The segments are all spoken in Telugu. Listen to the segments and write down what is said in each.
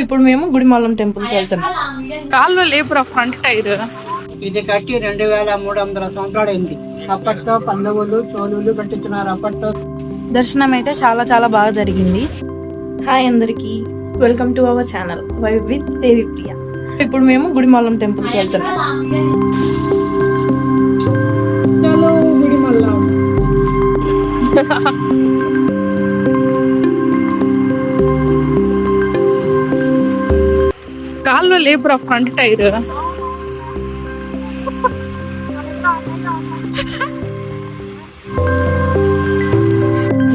ఇప్పుడు మేము గుడిమల్లం టెంపుల్ కి వెళ్తున్నాం. కాల్లో లేపురా ఫ్రంట్ టైర్. ఇది కట్టి 2300 సంవత్సరాలు అయింది. అప్పట్లో పండుగలు సోలులు కట్టించున్నారు. అప్పట్లో దర్శనం అయితే చాలా చాలా బాగా జరిగింది. హాయ్ అందరికి, welcome to our channel vibe with Devi Priya. ఇప్పుడు మేము గుడిమల్లం టెంపుల్ కి వెళ్తున్నాం. చలో గుడిమల్లం. కాల్లో లేపురా ఫ్రంట్ టైర్.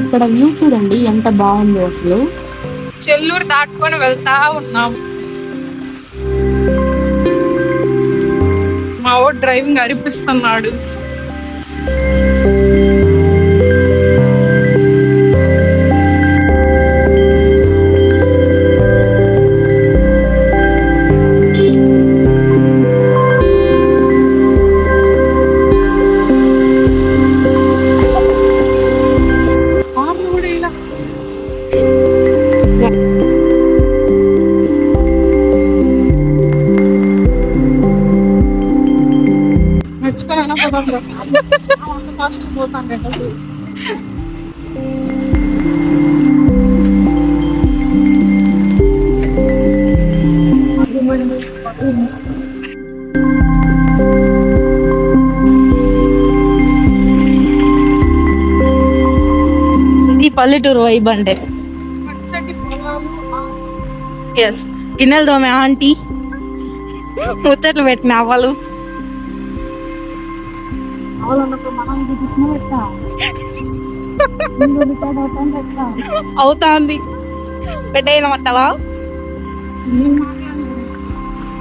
ఇక్కడ వ్యూ చూడండి ఎంత బాగుందో అసలు. చెల్లూరు దాటుకొని వెళ్తా ఉన్నాం. మా ఓ డ్రైవింగ్ అరిపిస్తున్నాడు. ఇది పల్లెటూరు వైబ్ అంటే. ఎస్, గిన్నెలు తోమే ఆంటీ, ముచ్చట్లు పెట్టిన అవ్వలు. అవుతాంది పెట్టేయమంటావా?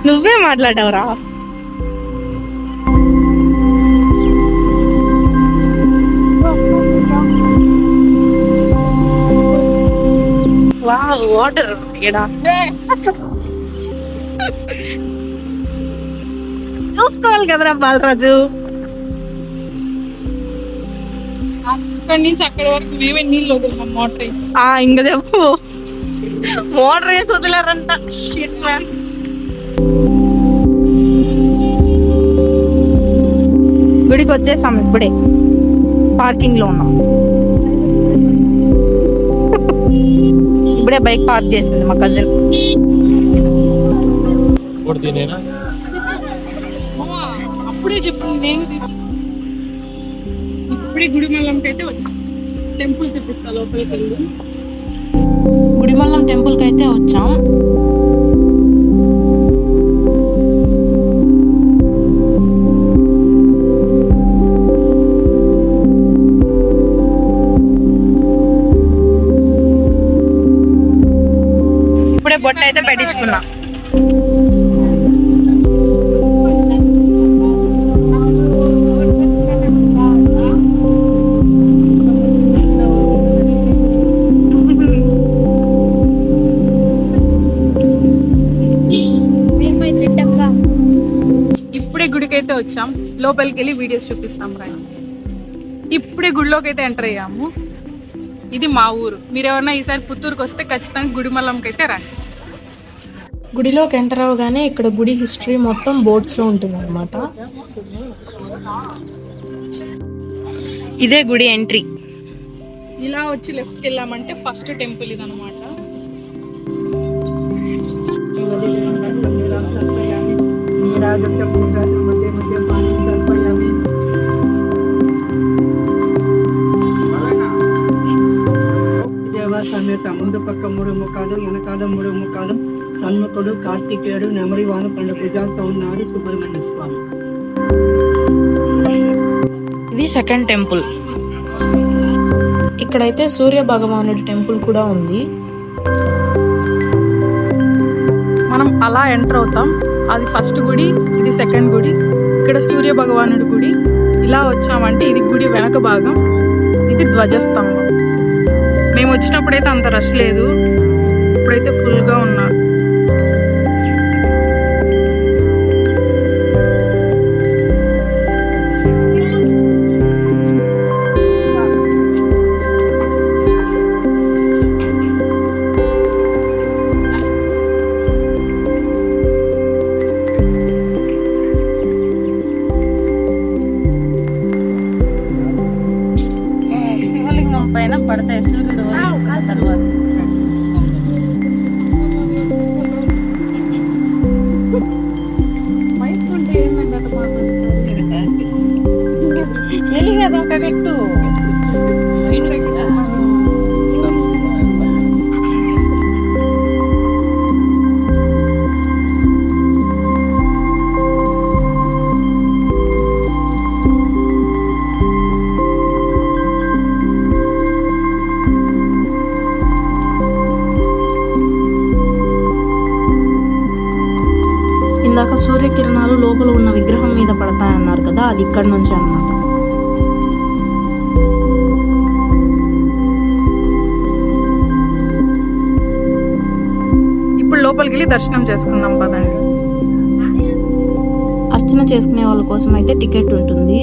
నువ్వే మాట్లాడావురా. వావ్, వాటర్ చూసుకోవాలి కదరా బాలరాజు. అక్కడి నుంచి అక్కడి వరకు మేమే నీళ్ళు వదిలినాం మోటార్ వేసి. ఇంకా చెప్పు, మోటార్ వేసి వదిలేరంట. గుడికి వచ్చేసాం, ఇప్పుడే పార్కింగ్ లో ఉన్నాం. ఇప్పుడే బైక్ పార్క్ చేసింది మా కజిన్. అప్పుడే చెప్పు, నేను ఇప్పుడే గుడిమల్లంకి అయితే వచ్చా. టెంపుల్ చూపిస్తా లోపలికి వెళ్ళి. గుడిమల్లం టెంపుల్ కి అయితే వచ్చాం. ఇప్పుడే బొట్ట అయితే పెట్టించుకున్నా. గుడికైతే వచ్చాం, లోపలికి వెళ్ళి వీడియోస్ చూపిస్తాం రా. ఇప్పుడే గుడిలోకి అయితే ఎంటర్ అయ్యాము. ఇది మా ఊరు. మీరు ఎవరన్నా ఈసారి పుత్తూరుకి వస్తే ఖచ్చితంగా గుడిమల్లంకి అయితే రండి. గుడిలోకి ఎంటర్ అవగానే ఇక్కడ గుడి హిస్టరీ మొత్తం బోర్డ్స్ లో ఉంటుంది అనమాట. ఇదే గుడి ఎంట్రీ. ఇలా వచ్చి లెఫ్ట్కి వెళ్ళామంటే ఫస్ట్ టెంపుల్ ఇది అనమాట. దేవ సమేత ముందు పక్క 3 ముఖాలు, వెనకాల 3 ముఖాలు, సన్ముఖుడు కార్తికేయుడు నెమలి వాన 2 భుజాలతో ఉన్నారు సుబ్రహ్మణ్య స్వామి. ఇది సెకండ్ టెంపుల్. ఇక్కడైతే సూర్య భగవానుడి టెంపుల్ కూడా ఉంది. మనం అలా ఎంటర్ అవుతాం. అది ఫస్ట్ గుడి, ఇది సెకండ్ గుడి. ఇక్కడ సూర్య భగవానుడి గుడి. ఇలా వచ్చామంటే ఇది గుడి వెనక భాగం. ఇది ధ్వజస్తంభం. మేము వచ్చినప్పుడైతే అంత రష్ లేదు, ఇప్పుడైతే ఫుల్గా ఉన్నారు. పెట్టు. ఇందాక సూర్యకిరణాలు లోపల ఉన్న విగ్రహం మీద పడతాయన్నారు కదా, అది ఇక్కడ నుంచి అన్నమాట. ఇప్పుడు లోపలికి వెళ్ళి దర్శనం చేసుకుందాం పదండి. అర్చన చేసుకునే వాళ్ళ కోసం అయితే టికెట్ ఉంటుంది.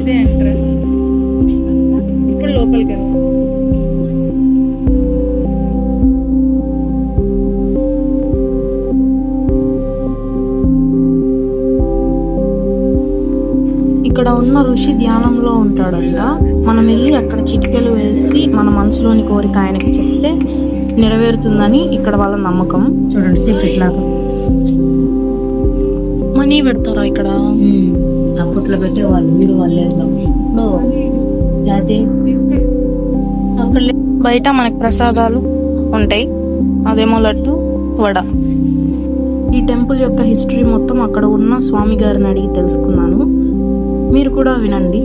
ఇదే ఎంట్రన్స్. ఇప్పుడు లోపలికి వెళ్దాం. ఇక్కడ ఉన్న ఋషి ధ్యానంలో ఉంటాడంట. మనం వెళ్ళి అక్కడ చిటికెలు వేసి మన మనసులోని కోరిక ఆయనకి చెప్తే నెరవేరుతుందని ఇక్కడ వాళ్ళ నమ్మకం. చూడండి సీక్రెట్ లాగా మనీ పెడతారా ఇక్కడ? అప్పట్లో పెట్టేవాళ్ళు, మీరు వాళ్ళు బయట మనకి ప్రసాదాలు ఉంటాయి, అదేమో లడ్డు, వడ. ఈ టెంపుల్ యొక్క హిస్టరీ మొత్తం అక్కడ ఉన్న స్వామి గారిని అడిగి తెలుసుకున్నాను. మీరు కూడా వినండి.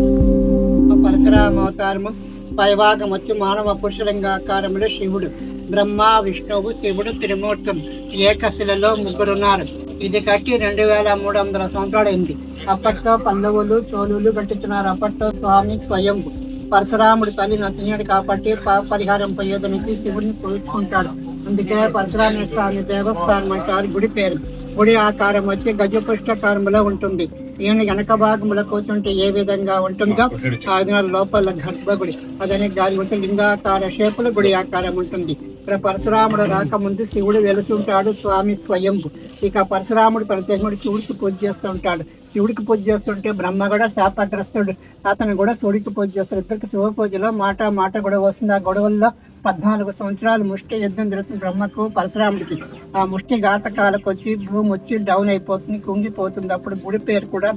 పరశురామ అవతారము పైభాగం వచ్చి మానవ పురుషలింగాకారములు శివుడు, బ్రహ్మ, విష్ణువు, శివుడు త్రిమూర్తులు ఏకశిలలో ముగ్గురున్నారు. ఇది కట్టి 2300 సంవత్సరాలైంది. అప్పట్లో పల్లవులు, సోలులు కట్టించున్నారు. అప్పట్లో స్వామి స్వయంభు పరశురాముడి తల్లి నచ్చినాడు కాబట్టి పరిహారం పోయేదానికి శివుడిని పూజించుకుంటాడు. అందుకే పరశురామ స్వామి దేవస్థానం అంటారు. గుడి పేరు. గుడి ఆకారం వచ్చి గజపుష్టకారములో ఉంటుంది. ఈయన వెనక భాగముల కూర్చుంటే ఏ విధంగా ఉంటుందో ఆ లోపల గర్భగుడి అదనే గాలి ఉంటే లింగాకార షేపుల గుడి ఆకారం ఉంటుంది. ఇక్కడ పరశురాముడు రాకముందు శివుడు వెలుసుంటాడు, స్వామి స్వయంభు. ఇక పరశురాముడు ప్రత్యేకముడు శివుడికి పూజ చేస్తూ ఉంటాడు. శివుడికి పూజ చేస్తుంటే బ్రహ్మ కూడా శాపగ్రస్తుడు, అతను కూడా శివుడికి పూజ చేస్తాడు. ఇద్దరికి శివ పూజలో మాట గొడవ వస్తుంది. ఆ గొడవల్లో 14 సంవత్సరాలు ముష్టి యుద్ధం జరుగుతుంది బ్రహ్మకు పరశురాముడికి. ఆ ముష్టి ఘాతకాలకు వచ్చి భూమి వచ్చి డౌన్ అయిపోతుంది, కుంగిపోతుంది. అప్పుడు గుడి పేరు కూడా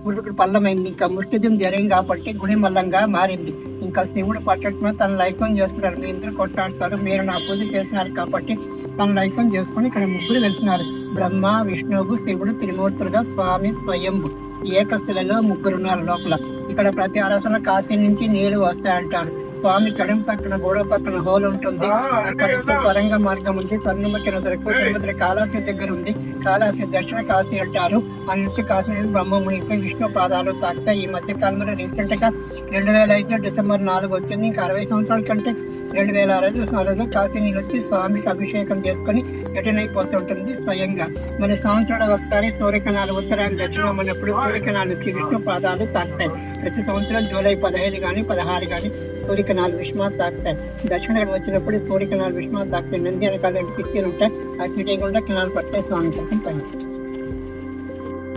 గుడికి పల్లమైంది. ఇంకా ముష్టి యుద్ధం జరిగింది కాబట్టి గుడి మల్లంగా మారింది. ఇంకా శివుడు పట్టడమే తన లైకం చేసుకున్నారు. మీ ఇద్దరు కొట్టాడతారు, మీరు నా పూజ చేసినారు కాబట్టి తన లైకం చేసుకుని ఇక్కడ ముగ్గురు వెలిసినారు. బ్రహ్మ, విష్ణువు, శివుడు త్రిమూర్తులుగా స్వామి స్వయంభు ఏకశిలలో ముగ్గురున్నారు లోపల. ఇక్కడ ప్రతి అరసన కాశీ నుంచి నీళ్లు వస్తాయంటారు. స్వామి కడం పక్కన గోడ పక్కన హోల్ ఉంటుంది. అక్కడ స్వరంగ మార్గం ఉంది. స్వర్ణముఖిన సరుకు సముద్ర కాళాసి దగ్గర ఉంది. కాళాసి దక్షిణ కాశీ అంటారు. ఆ నుంచి కాశీ బ్రహ్మమునిపై విష్ణు పాదాలు తాకుతాయి. ఈ మధ్య కాలంలో రీసెంట్ గా 2005 డిసెంబర్ 4 వచ్చింది. ఇంకా 60 సంవత్సరాల కంటే 2006 కాశీ నీళ్ళు వచ్చి స్వామికి అభిషేకం చేసుకుని రిటర్న్ అయిపోతుంటుంది స్వయంగా. మరి సంవత్సరం ఒకసారి సూర్యకిరణాలు ఉత్తరాన్ని దక్షిణం అన్నప్పుడు సూర్యకిరణాలు వచ్చి విష్ణు పాదాలు తాకుతాయి. ప్రతి సంవత్సరం జూలై 15 కానీ 16 కానీ సూర్యకిరణాలు విష్ణుమాత తాకుతాయి. దక్షిణ వచ్చినప్పుడు సూర్యకిరణాలు విష్ణుమాత తాకుతాయి. నంది వెనకాల కిటికీలు ఉంటాయి. ఆ కిటికీ కూడా కిరణాలు పట్టాయి. స్వామి పైన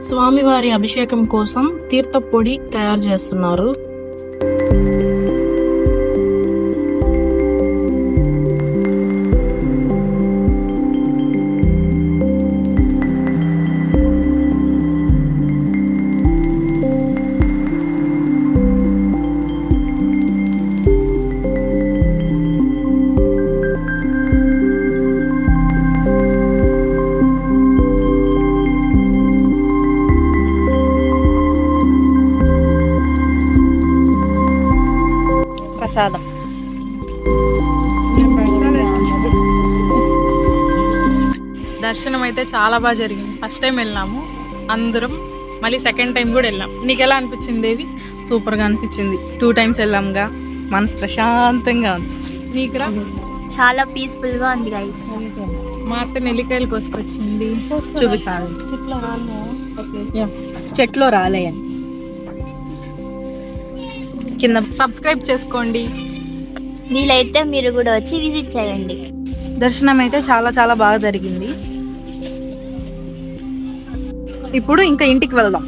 స్వామివారి అభిషేకం కోసం తీర్థ పొడి తయారు చేస్తున్నారు. ప్రసాదం దర్శనం అయితే చాలా బాగా జరిగింది. ఫస్ట్ టైం వెళ్ళాము అందరం, మళ్ళీ సెకండ్ టైం కూడా వెళ్ళాం. నీకు ఎలా అనిపించింది దేవి? సూపర్ గా అనిపించింది. 2 times వెళ్ళాంగా, మనసు ప్రశాంతంగా ఉంది. నీకురా? చాలా పీస్ఫుల్ గా ఉంది గైస్. మా అత్త నెల్లికాయలు కోసుకొచ్చింది, చూపిస్తాను. చెట్లో రాలేయని కింద సబ్స్క్రైబ్ చేసుకోండి. వీలైతే మీరు కూడా వచ్చి విజిట్ చేయండి. దర్శనం అయితే చాలా చాలా బాగా జరిగింది. ఇప్పుడు ఇంకా ఇంటికి వెళ్దాం.